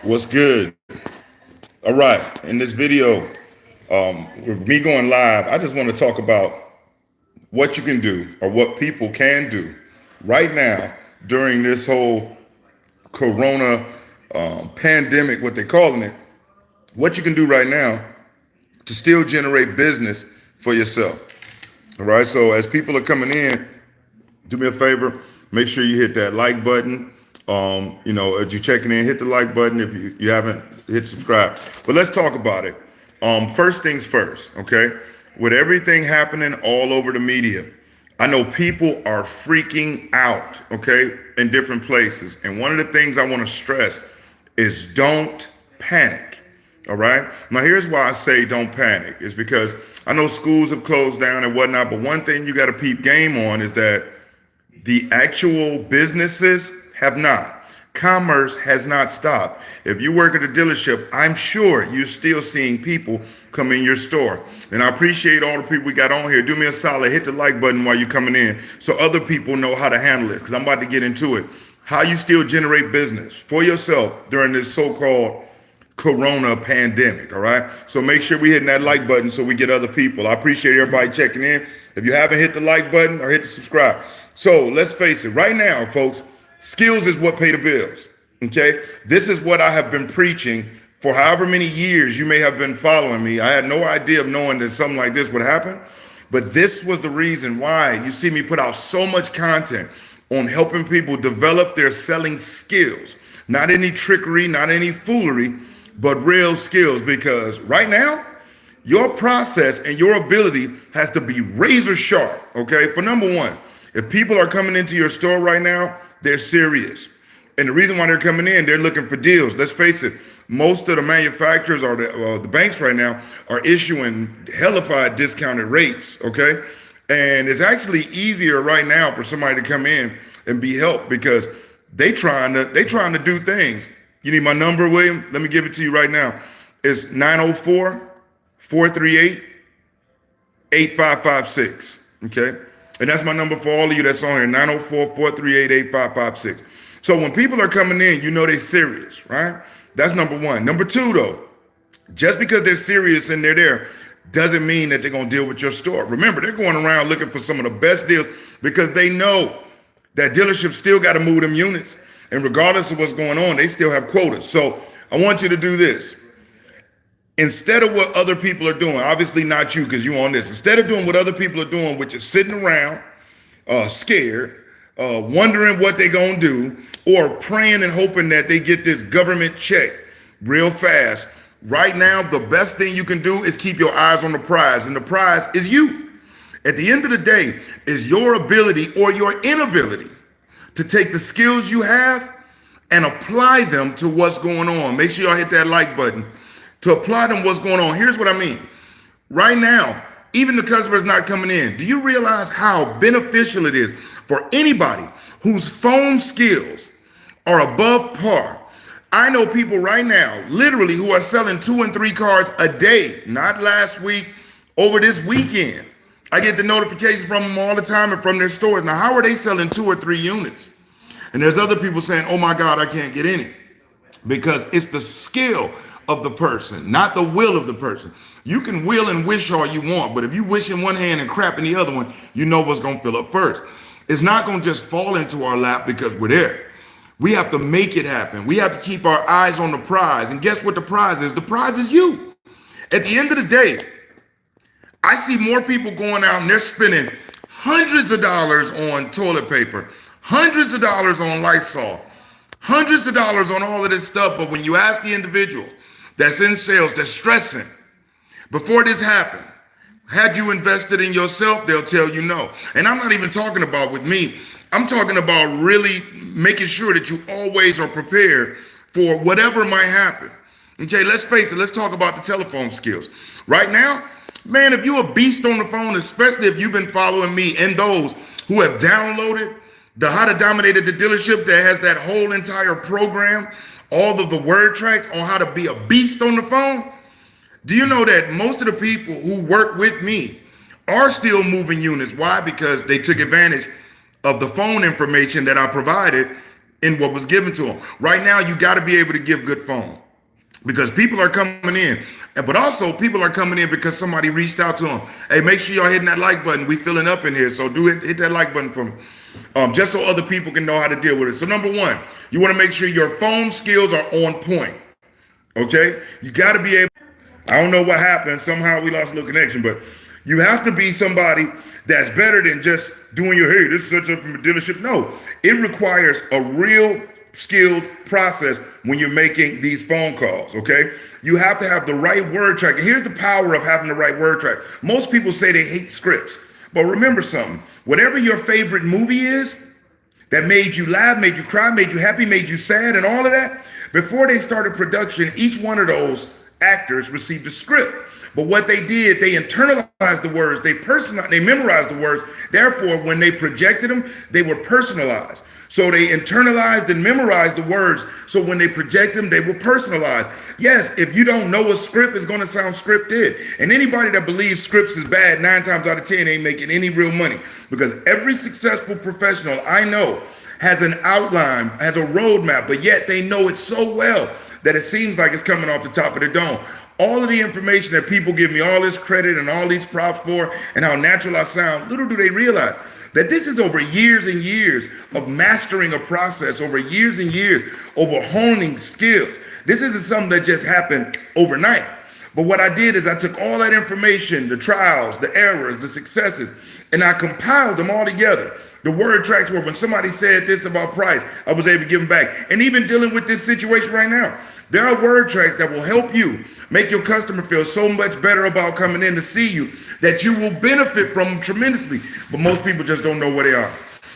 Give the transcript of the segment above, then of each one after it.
What's good? All right. In this video, with me going live, I just want to talk about what you can do or what people can do right now during this whole corona pandemic, what they're calling it. What you can do right now to still generate business for yourself. All right. So as people are coming in, do me a favor, make sure you hit that like button. As you're checking in, hit the like button. If you haven't, hit subscribe. But let's talk about it. First things first, okay? With everything happening all over the media, I know people are freaking out, okay, in different places. And one of the things I want to stress is don't panic. All right. Now, here's why I say don't panic. It's because I know schools have closed down and whatnot. But one thing you got to peep game on is that the actual businesses have not. Commerce has not stopped. If you work at a dealership, I'm sure you're still seeing people come in your store. And I appreciate all the people we got on here. Do me a solid, hit the like button while you're coming in so other people know how to handle this, because I'm about to get into it. How you still generate business for yourself during this so-called corona pandemic, all right? So make sure we hitting that like button so we get other people. I appreciate everybody checking in. If you haven't hit the like button or hit the subscribe. So let's face it, right now, folks, skills is what pay the bills, okay? This is what I have been preaching for however many years you may have been following me. I had no idea of knowing that something like this would happen, but this was the reason why you see me put out so much content on helping people develop their selling skills. Not any trickery, not any foolery, but real skills, because right now, your process and your ability has to be razor sharp, okay? For number one, if people are coming into your store right now, they're serious. And the reason why they're coming in, they're looking for deals. Let's face it, most of the manufacturers or the banks right now are issuing hellified discounted rates, okay? And it's actually easier right now for somebody to come in and be helped because they trying to do things. You need my number, William? Let me give it to you right now. It's 904-438-8556, okay? And that's my number for all of you that's on here, 904-438-8556. So when people are coming in, you know they're serious, right? That's number one. Number two, though, just because they're serious and they're there doesn't mean that they're going to deal with your store. Remember, they're going around looking for some of the best deals because they know that dealerships still got to move them units. And regardless of what's going on, they still have quotas. So I want you to do this. Instead of what other people are doing, obviously not you because you're on this. Instead of doing what other people are doing, which is sitting around scared, wondering what they're going to do, or praying and hoping that they get this government check real fast, right now, the best thing you can do is keep your eyes on the prize. And the prize is you. At the end of the day, is your ability or your inability to take the skills you have and apply them to what's going on. Make sure y'all hit that like button. To apply them what's going on. Here's what I mean. Right now, even the customer's not coming in. Do you realize how beneficial it is for anybody whose phone skills are above par? I know people right now, literally, who are selling 2 and 3 cars a day, not last week, over this weekend. I get the notifications from them all the time and from their stores. Now, how are they selling 2 or 3 units? And there's other people saying, oh my God, I can't get any. Because it's the skill of the person, not the will of the person. You can will and wish all you want, but if you wish in one hand and crap in the other one, you know what's going to fill up first. It's not going to just fall into our lap because we're there. We have to make it happen. We have to keep our eyes on the prize. And guess what the prize is? The prize is you. At the end of the day, I see more people going out and they're spending hundreds of dollars on toilet paper, hundreds of dollars on Lysol, hundreds of dollars on all of this stuff. But when you ask the individual that's in sales, that's stressing, before this happened, had you invested in yourself, they'll tell you no. And I'm not even talking about with me. I'm talking about really making sure that you always are prepared for whatever might happen. Okay, let's face it. Let's talk about the telephone skills. Right now, man, if you're a beast on the phone, especially if you've been following me and those who have downloaded the How to Dominate at the Dealership that has that whole entire program, all of the word tracks on how to be a beast on the phone. Do you know that most of the people who work with me are still moving units? Why? Because they took advantage of the phone information that I provided in what was given to them. Right now, you got to be able to give good phone because people are coming in. But also people are coming in because somebody reached out to them. Hey, make sure y'all hitting that like button. We filling up in here. So hit that like button for me. Just so other people can know how to deal with it. So number one, you want to make sure your phone skills are on point. Okay? You got to be able, I don't know what happened. Somehow we lost a little connection, but you have to be somebody that's better than just doing your, hey, this is such a from a dealership. No, it requires a real skilled process when you're making these phone calls, okay? You have to have the right word track. And here's the power of having the right word track. Most people say they hate scripts, but remember something. Whatever your favorite movie is that made you laugh, made you cry, made you happy, made you sad, and all of that, before they started production, each one of those actors received a script. But what they did, they internalized the words, they memorized the words. Therefore, when they projected them, they were personalized. So they internalized and memorized the words. So when they project them, they were personalized. Yes, if you don't know a script, it's going to sound scripted. And anybody that believes scripts is bad, 9 times out of 10 ain't making any real money. Because every successful professional I know has an outline, has a roadmap, but yet they know it so well that it seems like it's coming off the top of the dome. All of the information that people give me all this credit and all these props for and how natural I sound, little do they realize that this is over years and years of mastering a process, over years and years, over honing skills. This isn't something that just happened overnight. But what I did is I took all that information, the trials, the errors, the successes, and I compiled them all together. The word tracks were when somebody said this about price, I was able to give them back. And even dealing with this situation right now, there are word tracks that will help you make your customer feel so much better about coming in to see you that you will benefit from them tremendously. But most people just don't know where they are.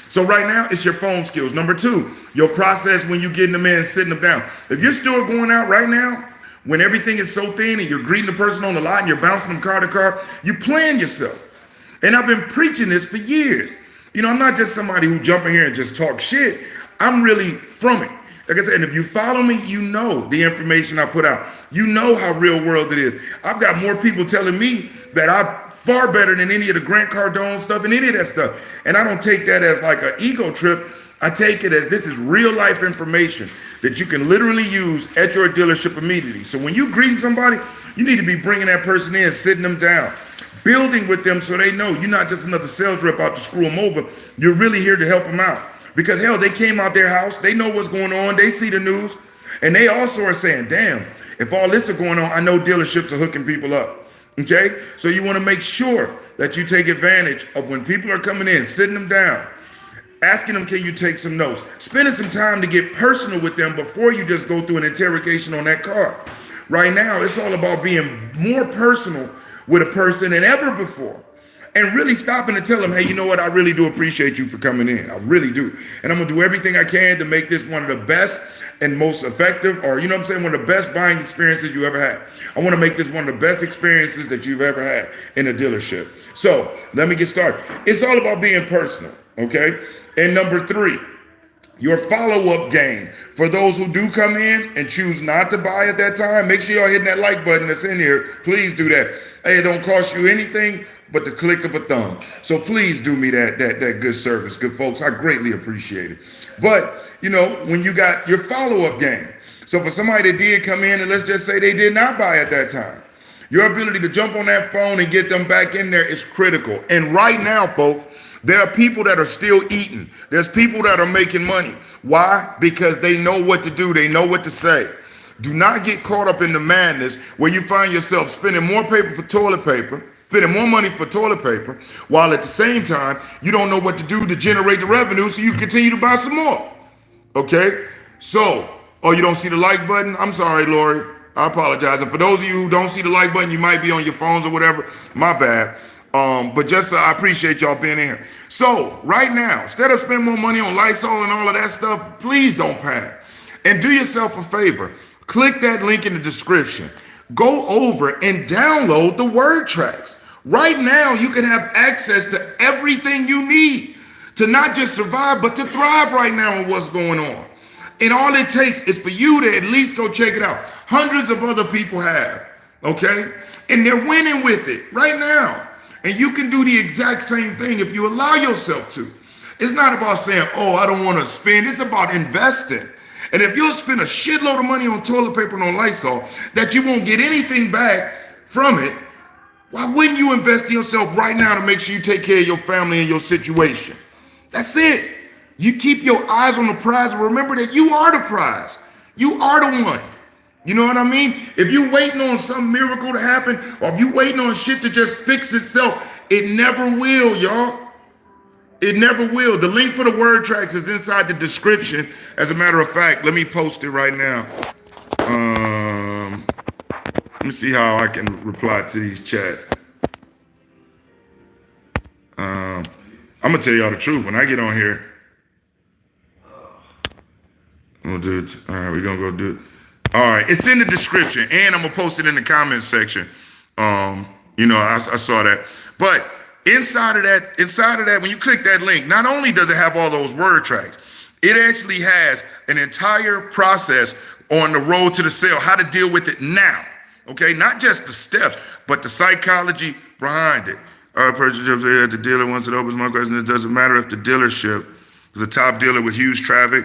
So right now, it's your phone skills. Number two, your process when you're getting them in and sitting them down. If you're still going out right now, when everything is so thin and you're greeting the person on the lot and you're bouncing them car to car, you plan yourself. And I've been preaching this for years. You know, I'm not just somebody who jump in here and just talk shit. I'm really from it. Like I said, and if you follow me, you know the information I put out. You know how real world it is. I've got more people telling me that I'm far better than any of the Grant Cardone stuff and any of that stuff. And I don't take that as like an ego trip. I take it as this is real life information that you can literally use at your dealership immediately. So when you greeting somebody, you need to be bringing that person in, sitting them down, building with them so they know you're not just another sales rep out to screw them over. You're really here to help them out. Because hell, they came out their house, they know what's going on, they see the news, and they also are saying, damn, if all this is going on, I know dealerships are hooking people up. Okay? So you want to make sure that you take advantage of when people are coming in, sitting them down, asking them, can you take some notes? Spending some time to get personal with them before you just go through an interrogation on that car. Right now, it's all about being more personal with a person than ever before. And really stopping to tell them, hey, you know what? I really do appreciate you for coming in. I really do. And I'm going to do everything I can to make this one of the best and most effective, or, you know what I'm saying, one of the best buying experiences you ever had. I want to make this one of the best experiences that you've ever had in a dealership. So let me get started. It's all about being personal, okay? And number three, your follow-up game. For those who do come in and choose not to buy at that time, make sure y'all hitting that like button that's in here. Please do that. Hey, it don't cost you anything but the click of a thumb. So please do me that good service, good folks. I greatly appreciate it. But, you know, when you got your follow-up game. So for somebody that did come in and let's just say they did not buy at that time, your ability to jump on that phone and get them back in there is critical. And right now, folks, there are people that are still eating. There's people that are making money. Why? Because they know what to do. They know what to say. Do not get caught up in the madness where you find yourself spending more paper for toilet paper, spending more money for toilet paper, while at the same time, you don't know what to do to generate the revenue so you continue to buy some more. Okay? So, oh, you don't see the like button? I'm sorry, Lori. I apologize. And for those of you who don't see the like button, you might be on your phones or whatever. My bad. But just I appreciate y'all being in here. So, right now, instead of spending more money on Lysol and all of that stuff, please don't panic. And do yourself a favor. Click that link in the description. Go over and download the word tracks. Right now, you can have access to everything you need to not just survive, but to thrive right now in what's going on. And all it takes is for you to at least go check it out. Hundreds of other people have, okay? And they're winning with it right now. And you can do the exact same thing if you allow yourself to. It's not about saying, oh, I don't want to spend. It's about investing. And if you'll spend a shitload of money on toilet paper and on Lysol that you won't get anything back from it, why wouldn't you invest in yourself right now to make sure you take care of your family and your situation? That's it. You keep your eyes on the prize and remember that you are the prize. You are the one. You know what I mean? If you're waiting on some miracle to happen, or if you're waiting on shit to just fix itself, it never will, y'all. It never will. The link for the word tracks is inside the description. As a matter of fact, let me post it right now. Let me see how I can reply to these chats. I'm gonna tell y'all the truth. When I get on here, I'm gonna do it. All right, we're gonna go do it. All right, it's in the description, and I'm gonna post it in the comments section. I saw that. But inside of that, when you click that link, not only does it have all those word tracks, it actually has an entire process on the road to the sale, how to deal with it now. Okay, not just the steps, but the psychology behind it. Purchase at the dealer once it opens. My question is, does it matter if the dealership is a top dealer with huge traffic?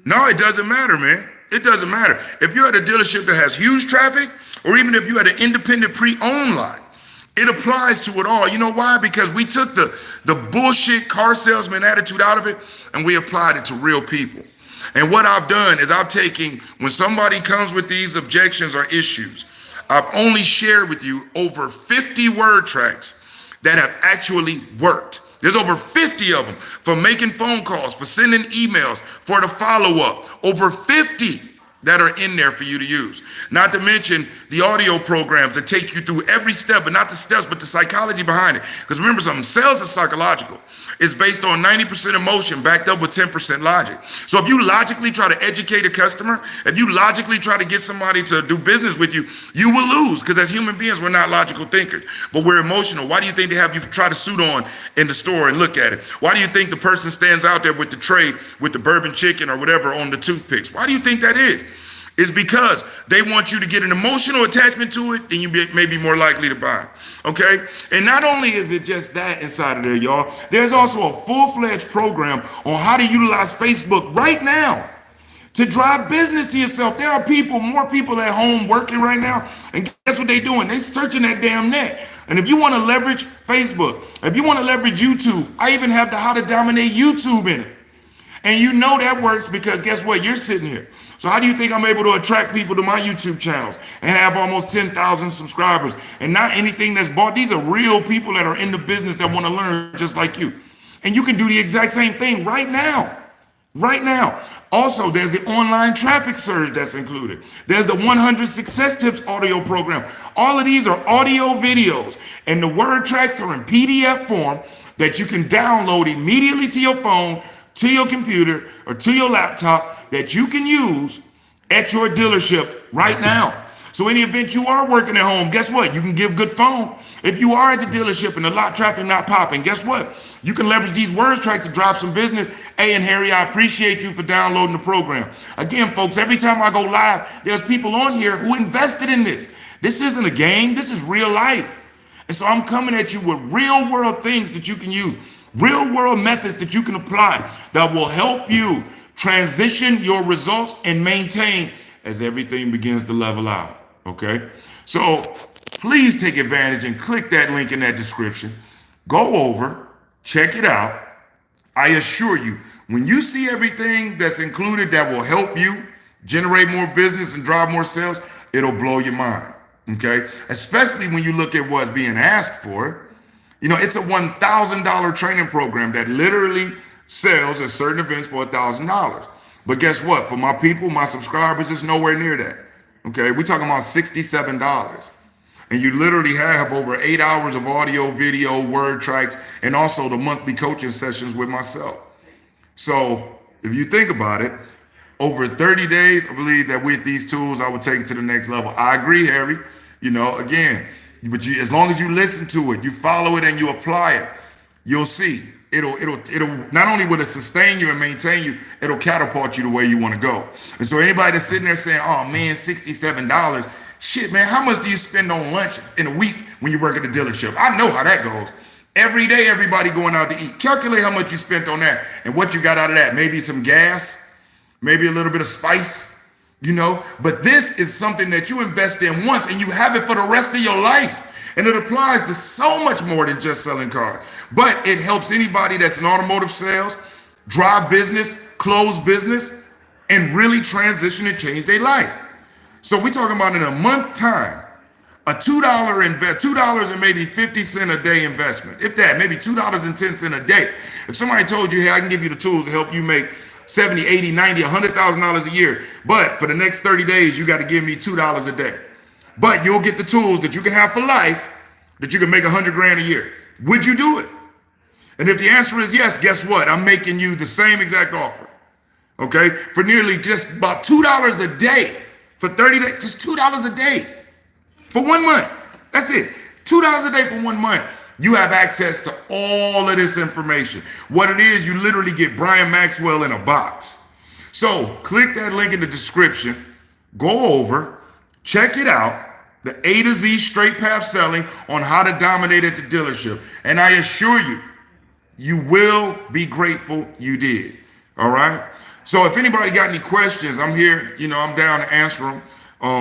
No, it doesn't matter, man. It doesn't matter. If you're at a dealership that has huge traffic, or even if you're at an independent pre-owned lot, it applies to it all. You know why? Because we took the bullshit car salesman attitude out of it and we applied it to real people. And what I've done is I've taken, when somebody comes with these objections or issues, I've only shared with you over 50 word tracks that have actually worked. There's over 50 of them, for making phone calls, for sending emails, for the follow-up. Over 50 that are in there for you to use. Not to mention the audio programs that take you through every step, but not the steps, but the psychology behind it. Because remember something, sales is psychological. It's based on 90% emotion backed up with 10% logic. So if you logically try to educate a customer, if you logically try to get somebody to do business with you, you will lose, because as human beings, we're not logical thinkers, but we're emotional. Why do you think they have you try to suit on in the store and look at it? Why do you think the person stands out there with the tray with the bourbon chicken or whatever on the toothpicks? Why do you think that is? It's because they want you to get an emotional attachment to it, then you may be more likely to buy. Okay? And not only is it just that inside of there, y'all, there's also a full-fledged program on how to utilize Facebook right now to drive business to yourself. There are more people at home working right now, and guess what they're doing? They're searching that damn net. And if you want to leverage Facebook, if you want to leverage YouTube, I even have the How to Dominate YouTube in it. And you know that works because guess what? You're sitting here. So how do you think I'm able to attract people to my YouTube channels and have almost 10,000 subscribers and not anything that's bought? These are real people that are in the business that want to learn just like you. And you can do the exact same thing right now. Right now. Also, there's the online traffic surge that's included. There's the 100 Success Tips audio program. All of these are audio videos, and the word tracks are in PDF form that you can download immediately to your phone, to your computer, or to your laptop that you can use at your dealership right now. So in the event you are working at home, guess what? You can give good phone. If you are at the dealership and the lot traffic not popping, guess what? You can leverage these word tracks to drive some business. Hey, and Harry, I appreciate you for downloading the program. Again, folks, every time I go live, there's people on here who invested in this. This isn't a game. This is real life. And so I'm coming at you with real world things that you can use, real world methods that you can apply that will help you transition your results and maintain as everything begins to level out. Okay, so please take advantage and click that link in that description. Go over, check it out. I assure you, when you see everything that's included that will help you generate more business and drive more sales, it'll blow your mind. Okay, especially when you look at what's being asked for. You know, it's a $1,000 training program that literally sells at certain events for $1,000. But guess what? For my people, my subscribers, it's nowhere near that. Okay, we're talking about $67. And you literally have over 8 hours of audio, video, word tracks, and also the monthly coaching sessions with myself. So if you think about it, over 30 days, I believe that with these tools, I would take it to the next level. I agree, Harry. You know, again, but as long as you listen to it, you follow it and you apply it, you'll see. It'll not only will it sustain you and maintain you, it'll catapult you the way you want to go. And so anybody that's sitting there saying, oh man, $67, shit, man, how much do you spend on lunch in a week when you work at the dealership? I know how that goes. Every day, everybody going out to eat. Calculate how much you spent on that and what you got out of that. Maybe some gas, maybe a little bit of spice, But this is something that you invest in once and you have it for the rest of your life. And it applies to so much more than just selling cars. But it helps anybody that's in automotive sales, drive business, close business, and really transition and change their life. So we're talking about in a month time, a $2 and maybe 50 cent a day investment. If that, maybe $2.10 a day. If somebody told you, hey, I can give you the tools to help you make 70, 80, 90, $100,000 a year, but for the next 30 days, you got to give me $2 a day. But you'll get the tools that you can have for life, that you can make 100 grand a year. Would you do it? And if the answer is yes, guess what? I'm making you the same exact offer. Okay? For nearly just about $2 a day for 30 days, just $2 a day. For 1 month. That's it. $2 a day for 1 month. You have access to all of this information. What it is, you literally get Brian Maxwell in a box. So click that link in the description. Go over. Check it out. The A to Z straight path selling on how to dominate at the dealership. And I assure you, you will be grateful you did. All right? So if anybody got any questions, I'm here. I'm down to answer them.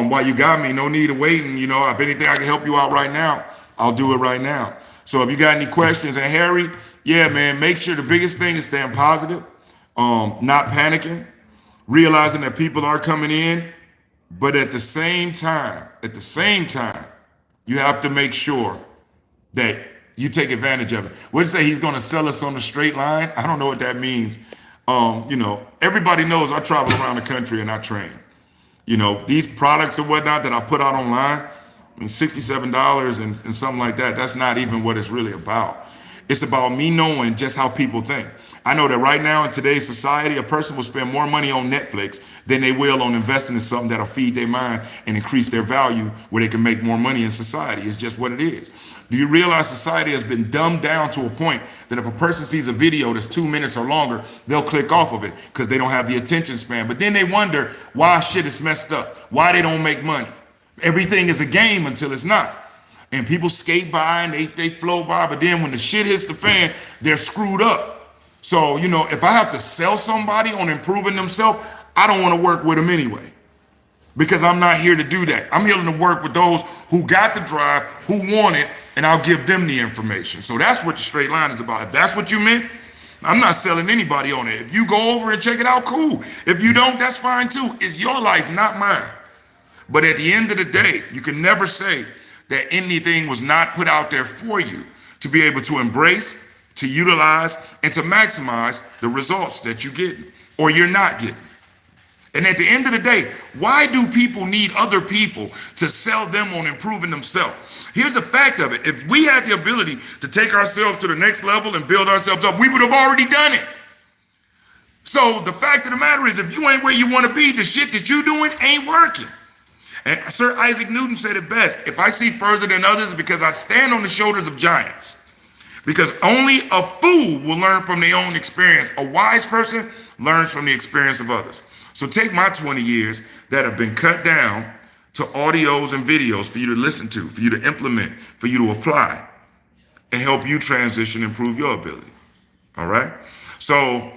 While you got me, no need of waiting. If anything I can help you out right now, I'll do it right now. So if you got any questions, and Harry, yeah, man, make sure the biggest thing is staying positive, not panicking, realizing that people are coming in, but at the same time, you have to make sure that you take advantage of it. What do you say? He's going to sell us on the straight line? I don't know what that means. Everybody knows I travel around the country and I train. These products and whatnot that I put out online, $67 and something like that, that's not even what it's really about. It's about me knowing just how people think. I know that right now in today's society, a person will spend more money on Netflix than they will on investing in something that'll feed their mind and increase their value where they can make more money in society. It's just what it is. Do you realize society has been dumbed down to a point that if a person sees a video that's 2 minutes or longer, they'll click off of it because they don't have the attention span. But then they wonder why shit is messed up, why they don't make money. Everything is a game until it's not. And people skate by and they flow by, but then when the shit hits the fan, they're screwed up. So, if I have to sell somebody on improving themselves, I don't want to work with them anyway, because I'm not here to do that. I'm here to work with those who got the drive, who want it, and I'll give them the information. So that's what the straight line is about. If that's what you meant, I'm not selling anybody on it. If you go over and check it out, cool. If you don't, that's fine too. It's your life, not mine. But at the end of the day, you can never say that anything was not put out there for you to be able to embrace, to utilize, and to maximize the results that you get or you're not getting. And at the end of the day, why do people need other people to sell them on improving themselves? Here's the fact of it. If we had the ability to take ourselves to the next level and build ourselves up, we would have already done it. So the fact of the matter is, if you ain't where you want to be, the shit that you doing ain't working. And Sir Isaac Newton said it best: if I see further than others, because I stand on the shoulders of giants. Because only a fool will learn from their own experience. A wise person learns from the experience of others. So take my 20 years that have been cut down to audios and videos for you to listen to, for you to implement, for you to apply, and help you transition, improve your ability. All right? So,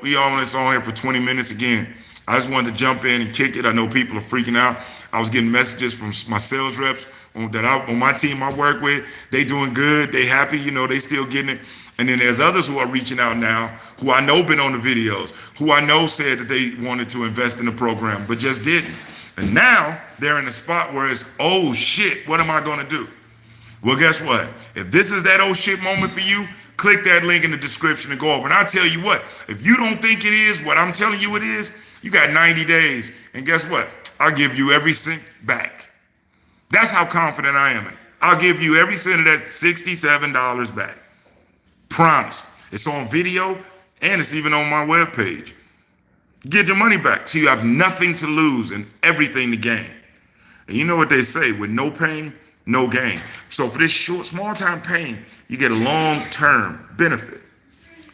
we almost on here for 20 minutes again. I just wanted to jump in and kick it. I know people are freaking out. I was getting messages from my sales reps on my team I work with. They doing good. They happy. They still getting it. And then there's others who are reaching out now who I know been on the videos, who I know said that they wanted to invest in the program, but just didn't. And now they're in a spot where it's, oh shit, what am I going to do? Well, guess what? If this is that oh shit moment for you, click that link in the description and go over. And I'll tell you what, if you don't think it is what I'm telling you it is, you got 90 days. And guess what? I'll give you every cent back. That's how confident I am in it. I'll give you every cent of that $67 back. Promise. It's on video and it's even on my webpage. Get your money back so you have nothing to lose and everything to gain. And you know what they say, with no pain, no gain. So for this small time pain, you get a long-term benefit.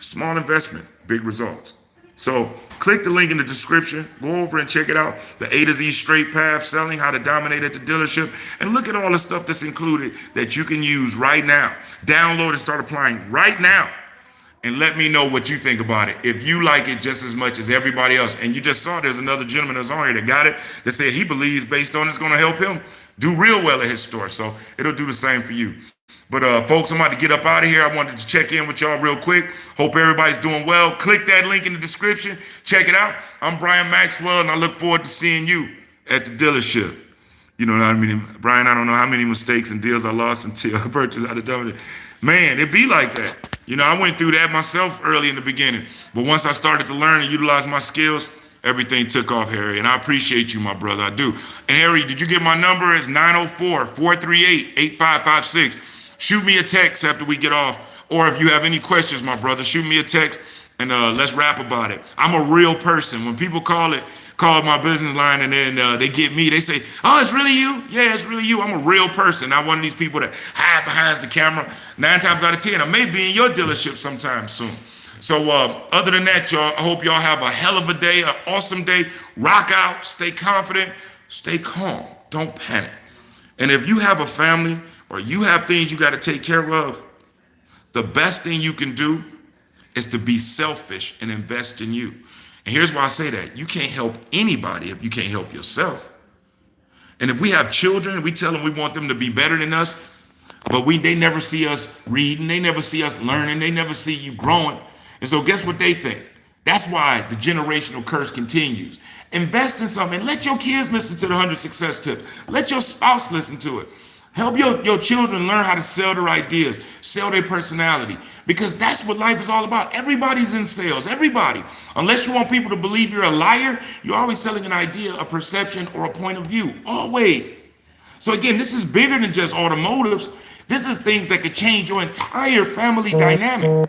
Small investment, big results. So click the link in the description. Go over and check it out. The A to Z straight path selling, how to dominate at the dealership. And look at all the stuff that's included that you can use right now. Download and start applying right now. And let me know what you think about it. If you like it just as much as everybody else. And you just saw there's another gentleman that's on here that got it, that said he believes based on it's going to help him do real well at his store. So it'll do the same for you. But folks, I'm about to get up out of here. I wanted to check in with y'all real quick. Hope everybody's doing well. Click that link in the description. Check it out. I'm Brian Maxwell, and I look forward to seeing you at the dealership. You know what I mean? Brian, I don't know how many mistakes and deals I lost until I purchased out of W. Man, it be like that. You know, I went through that myself early in the beginning. But once I started to learn and utilize my skills, everything took off, Harry. And I appreciate you, my brother. I do. And Harry, did you get my number? It's 904-438-8556. Shoot me a text after we get off. Or if you have any questions, my brother, shoot me a text and let's rap about it. I'm a real person. When people call my business line and then they get me, they say, oh, it's really you? Yeah, it's really you. I'm a real person. Not one of these people that hide behind the camera. 9 times out of 10, I may be in your dealership sometime soon. So other than that, y'all, I hope y'all have a hell of a day, an awesome day. Rock out, stay confident, stay calm, don't panic. And if you have a family or you have things you got to take care of, the best thing you can do is to be selfish and invest in you. And here's why I say that. You can't help anybody if you can't help yourself. And if we have children, we tell them we want them to be better than us, but they never see us reading, they never see us learning, they never see you growing. And so guess what they think? That's why the generational curse continues. Invest in something. Let your kids listen to the 100 Success Tips. Let your spouse listen to it. Help your children learn how to sell their ideas, sell their personality, because that's what life is all about. Everybody's in sales, everybody. Unless you want people to believe you're a liar, you're always selling an idea, a perception, or a point of view, always. So again, this is bigger than just automotives. This is things that could change your entire family dynamic.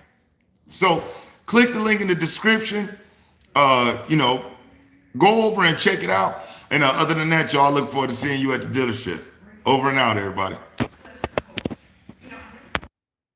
So click the link in the description, go over and check it out. And other than that, y'all, look forward to seeing you at the dealership. Over and out, everybody.